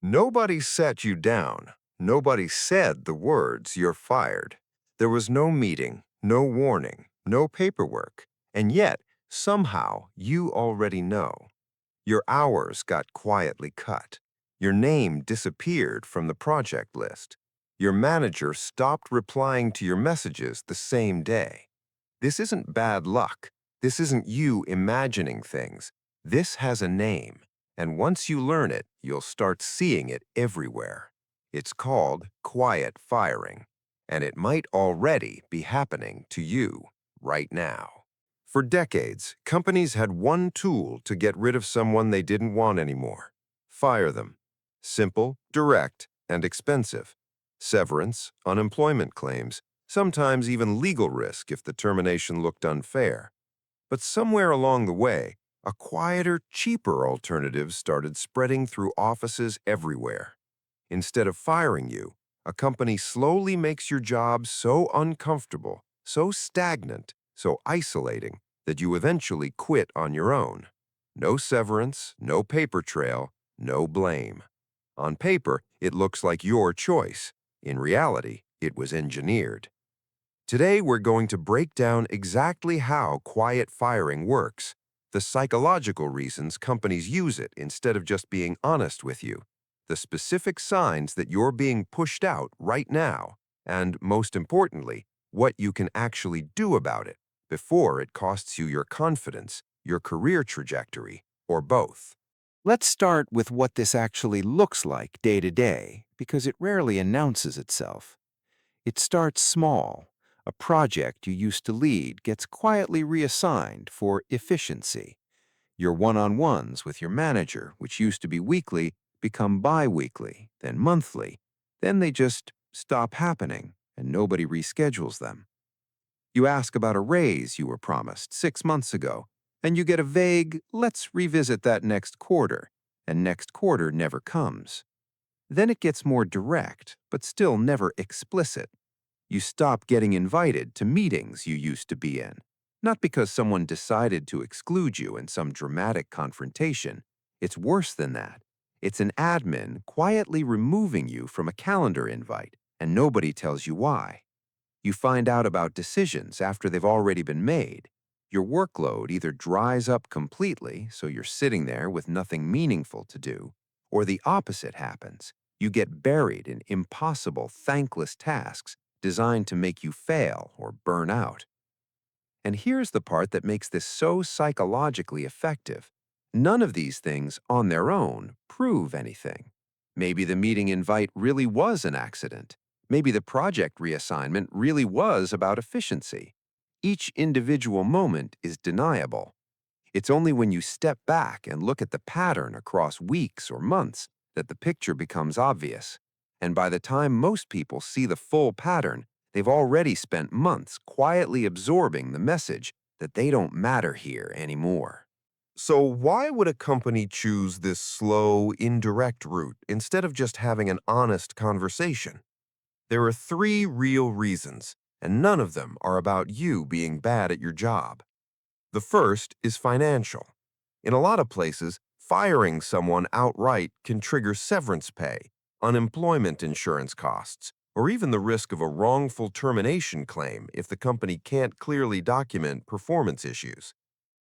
Nobody sat you down. Nobody said the words, "You're fired." There was no meeting, no warning, no paperwork. And yet, somehow, you already know. Your hours got quietly cut. Your name disappeared from the project list. Your manager stopped replying to your messages the same day. This isn't bad luck. This isn't you imagining things. This has a name, and once you learn it, you'll start seeing it everywhere. It's called quiet firing, and it might already be happening to you right now. For decades, companies had one tool to get rid of someone they didn't want anymore: fire them. Simple, direct, and expensive. Severance, unemployment claims, sometimes even legal risk if the termination looked unfair. But somewhere along the way, a quieter, cheaper alternative started spreading through offices everywhere. Instead of firing you, a company slowly makes your job so uncomfortable, so stagnant, so isolating, that you eventually quit on your own. No severance, no paper trail, no blame. On paper, it looks like your choice. In reality, it was engineered. Today, we're going to break down exactly how quiet firing works, the psychological reasons companies use it instead of just being honest with you, the specific signs that you're being pushed out right now, and most importantly, what you can actually do about it before it costs you your confidence, your career trajectory, or both. Let's start with what this actually looks like day to day, because it rarely announces itself. It starts small. A project you used to lead gets quietly reassigned for efficiency. Your one-on-ones with your manager, which used to be weekly, become bi-weekly, then monthly. Then they just stop happening, and nobody reschedules them. You ask about a raise you were promised 6 months ago, and you get a vague, "let's revisit that next quarter," and next quarter never comes. Then it gets more direct, but still never explicit. You stop getting invited to meetings you used to be in, not because someone decided to exclude you in some dramatic confrontation. It's worse than that. It's an admin quietly removing you from a calendar invite, and nobody tells you why. You find out about decisions after they've already been made. Your workload either dries up completely, so you're sitting there with nothing meaningful to do, or the opposite happens. You get buried in impossible, thankless tasks designed to make you fail or burn out. And here's the part that makes this so psychologically effective. None of these things on their own prove anything. Maybe the meeting invite really was an accident. Maybe the project reassignment really was about efficiency. Each individual moment is deniable. It's only when you step back and look at the pattern across weeks or months that the picture becomes obvious. And by the time most people see the full pattern, they've already spent months quietly absorbing the message that they don't matter here anymore. So why would a company choose this slow, indirect route instead of just having an honest conversation? There are three real reasons, and none of them are about you being bad at your job. The first is financial. In a lot of places, firing someone outright can trigger severance pay, unemployment insurance costs, or even the risk of a wrongful termination claim if the company can't clearly document performance issues.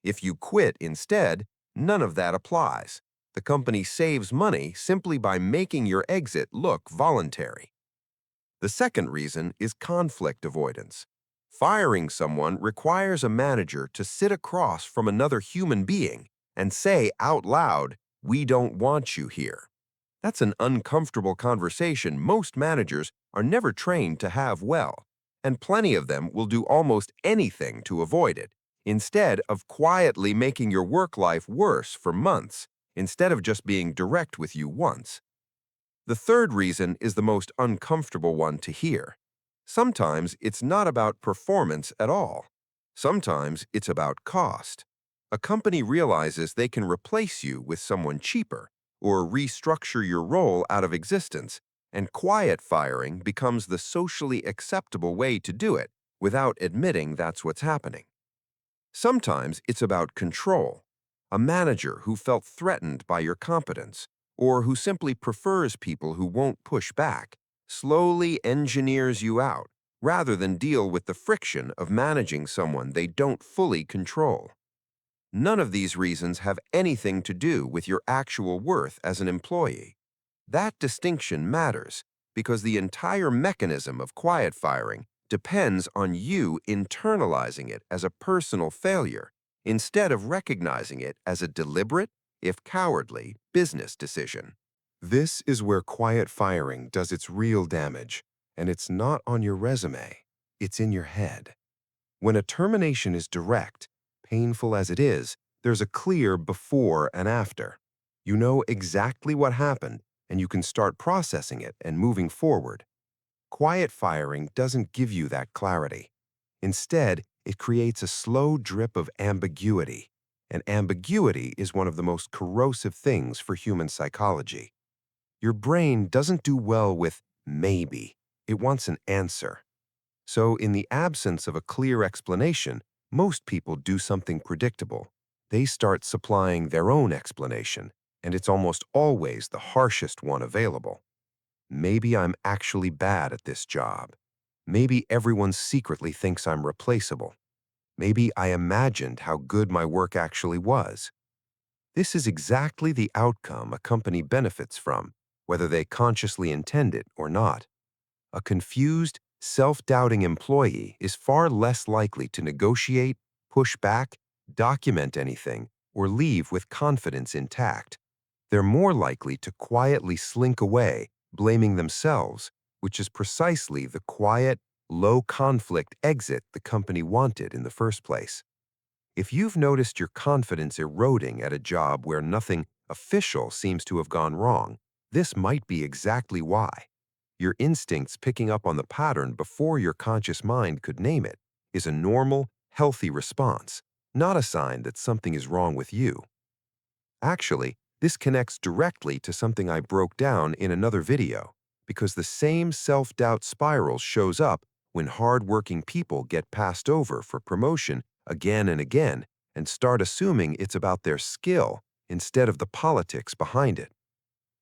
If you quit instead, none of that applies. The company saves money simply by making your exit look voluntary. The second reason is conflict avoidance. Firing someone requires a manager to sit across from another human being and say out loud, "We don't want you here." That's an uncomfortable conversation most managers are never trained to have well, and plenty of them will do almost anything to avoid it, instead of quietly making your work life worse for months, instead of just being direct with you once. The third reason is the most uncomfortable one to hear. Sometimes it's not about performance at all. Sometimes it's about cost. A company realizes they can replace you with someone cheaper or restructure your role out of existence, and quiet firing becomes the socially acceptable way to do it without admitting that's what's happening. Sometimes it's about control. A manager who felt threatened by your competence, or who simply prefers people who won't push back, slowly engineers you out rather than deal with the friction of managing someone they don't fully control. None of these reasons have anything to do with your actual worth as an employee. That distinction matters because the entire mechanism of quiet firing depends on you internalizing it as a personal failure instead of recognizing it as a deliberate, if cowardly, business decision. This is where quiet firing does its real damage, and it's not on your resume, it's in your head. When a termination is direct, painful as it is, there's a clear before and after. You know exactly what happened, and you can start processing it and moving forward. Quiet firing doesn't give you that clarity. Instead, it creates a slow drip of ambiguity, and ambiguity is one of the most corrosive things for human psychology. Your brain doesn't do well with maybe. It wants an answer. So, in the absence of a clear explanation, most people do something predictable. They start supplying their own explanation, and it's almost always the harshest one available. Maybe I'm actually bad at this job. Maybe everyone secretly thinks I'm replaceable. Maybe I imagined how good my work actually was. This is exactly the outcome a company benefits from, whether they consciously intend it or not. A confused, self-doubting employee is far less likely to negotiate, push back, document anything, or leave with confidence intact. They're more likely to quietly slink away, blaming themselves, which is precisely the quiet, low-conflict exit the company wanted in the first place. If you've noticed your confidence eroding at a job where nothing official seems to have gone wrong, this might be exactly why. Your instincts picking up on the pattern before your conscious mind could name it is a normal, healthy response, not a sign that something is wrong with you. Actually, this connects directly to something I broke down in another video, because the same self-doubt spiral shows up when hard-working people get passed over for promotion again and again and start assuming it's about their skill instead of the politics behind it.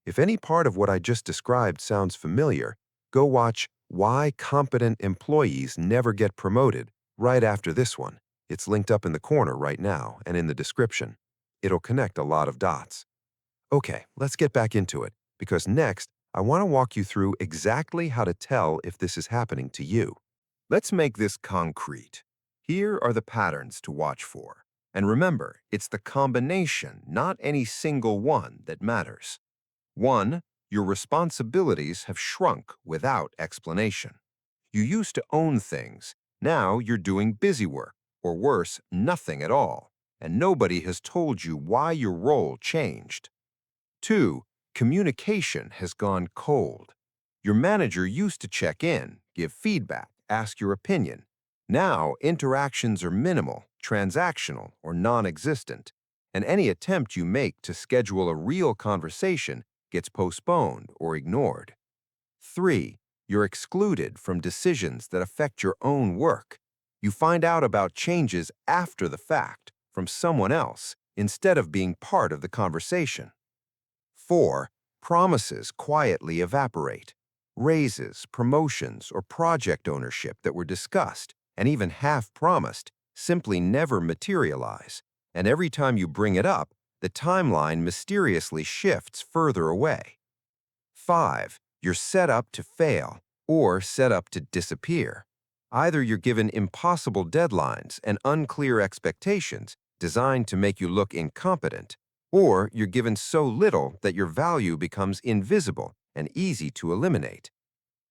If any part of what I just described sounds familiar, go watch Why Competent Employees Never Get Promoted right after this one. It's linked up in the corner right now and in the description. It'll connect a lot of dots. Okay, let's get back into it, because next, I want to walk you through exactly how to tell if this is happening to you. Let's make this concrete. Here are the patterns to watch for. And remember, it's the combination, not any single one, that matters. 1. Your responsibilities have shrunk without explanation. You used to own things. Now you're doing busy work, or worse, nothing at all, and nobody has told you why your role changed. 2. Communication has gone cold. Your manager used to check in, give feedback, ask your opinion. Now, interactions are minimal, transactional, or non-existent, and any attempt you make to schedule a real conversation gets postponed or ignored. 3. You're excluded from decisions that affect your own work. You find out about changes after the fact from someone else instead of being part of the conversation. 4. Promises quietly evaporate. Raises, promotions, or project ownership that were discussed and even half promised simply never materialize, and every time you bring it up, the timeline mysteriously shifts further away. 5. You're set up to fail or set up to disappear. Either you're given impossible deadlines and unclear expectations designed to make you look incompetent, or you're given so little that your value becomes invisible and easy to eliminate.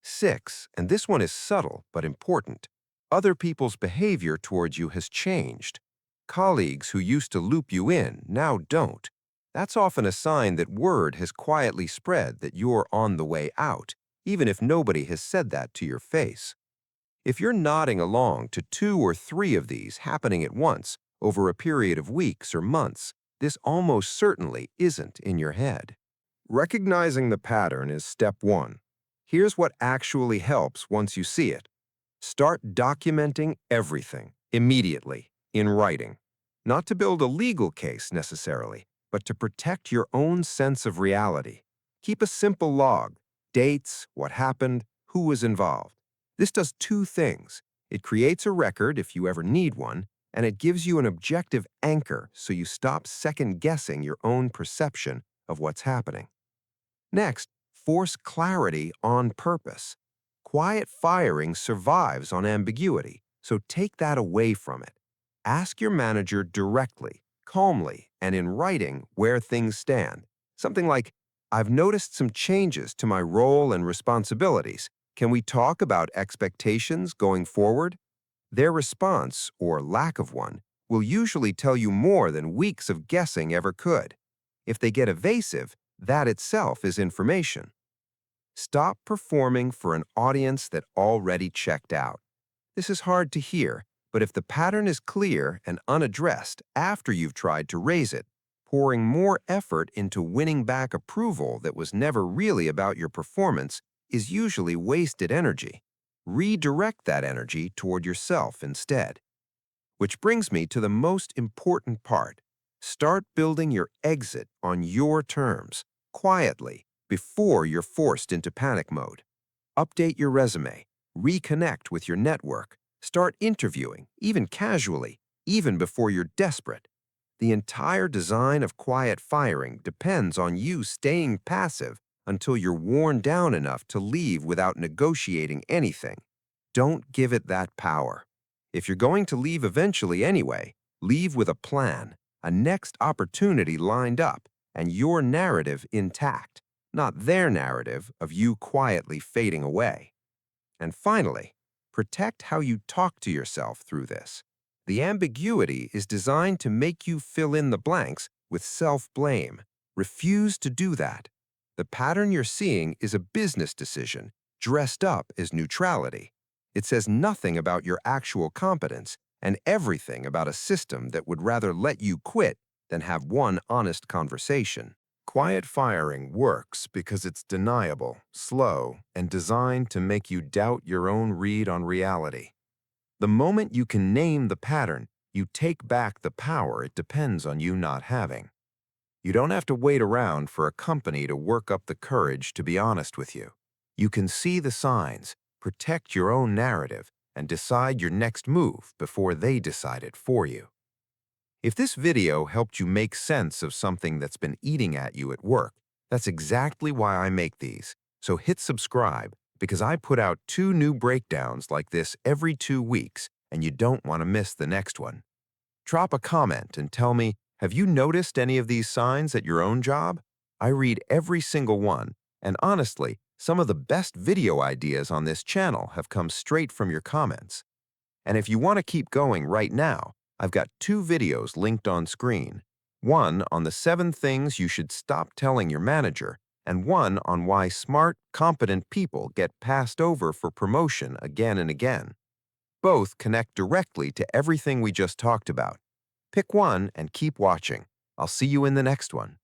6, and this one is subtle but important, other people's behavior towards you has changed. Colleagues who used to loop you in now don't. That's often a sign that word has quietly spread that you're on the way out, even if nobody has said that to your face. If you're nodding along to 2 or 3 of these happening at once over a period of weeks or months, this almost certainly isn't in your head. Recognizing the pattern is step 1. Here's what actually helps once you see it. Start documenting everything immediately in writing. Not to build a legal case necessarily, but to protect your own sense of reality. Keep a simple log: dates, what happened, who was involved. This does two things. It creates a record if you ever need one, and it gives you an objective anchor so you stop second-guessing your own perception of what's happening. Next, force clarity on purpose. Quiet firing survives on ambiguity, so take that away from it. Ask your manager directly, calmly, and in writing where things stand. Something like, "I've noticed some changes to my role and responsibilities. Can we talk about expectations going forward?" Their response, or lack of one, will usually tell you more than weeks of guessing ever could. If they get evasive, that itself is information. Stop performing for an audience that already checked out. This is hard to hear, but if the pattern is clear and unaddressed after you've tried to raise it, pouring more effort into winning back approval that was never really about your performance is usually wasted energy. Redirect that energy toward yourself instead. Which brings me to the most important part. Start building your exit on your terms, quietly, before you're forced into panic mode. Update your resume, reconnect with your network, start interviewing, even casually, even before you're desperate. The entire design of quiet firing depends on you staying passive until you're worn down enough to leave without negotiating anything. Don't give it that power. If you're going to leave eventually anyway, leave with a plan, a next opportunity lined up, and your narrative intact, not their narrative of you quietly fading away. And finally, protect how you talk to yourself through this. The ambiguity is designed to make you fill in the blanks with self-blame. Refuse to do that. The pattern you're seeing is a business decision, dressed up as neutrality. It says nothing about your actual competence and everything about a system that would rather let you quit than have one honest conversation. Quiet firing works because it's deniable, slow, and designed to make you doubt your own read on reality. The moment you can name the pattern, you take back the power it depends on you not having. You don't have to wait around for a company to work up the courage to be honest with you. You can see the signs, protect your own narrative, and decide your next move before they decide it for you. If this video helped you make sense of something that's been eating at you at work, that's exactly why I make these. So hit subscribe, because I put out 2 new breakdowns like this every 2 weeks, and you don't want to miss the next one. Drop a comment and tell me, have you noticed any of these signs at your own job? I read every single one, and honestly, some of the best video ideas on this channel have come straight from your comments. And if you want to keep going right now, I've got 2 videos linked on screen. One on the 7 things you should stop telling your manager, and one on why smart, competent people get passed over for promotion again and again. Both connect directly to everything we just talked about. Pick one and keep watching. I'll see you in the next one.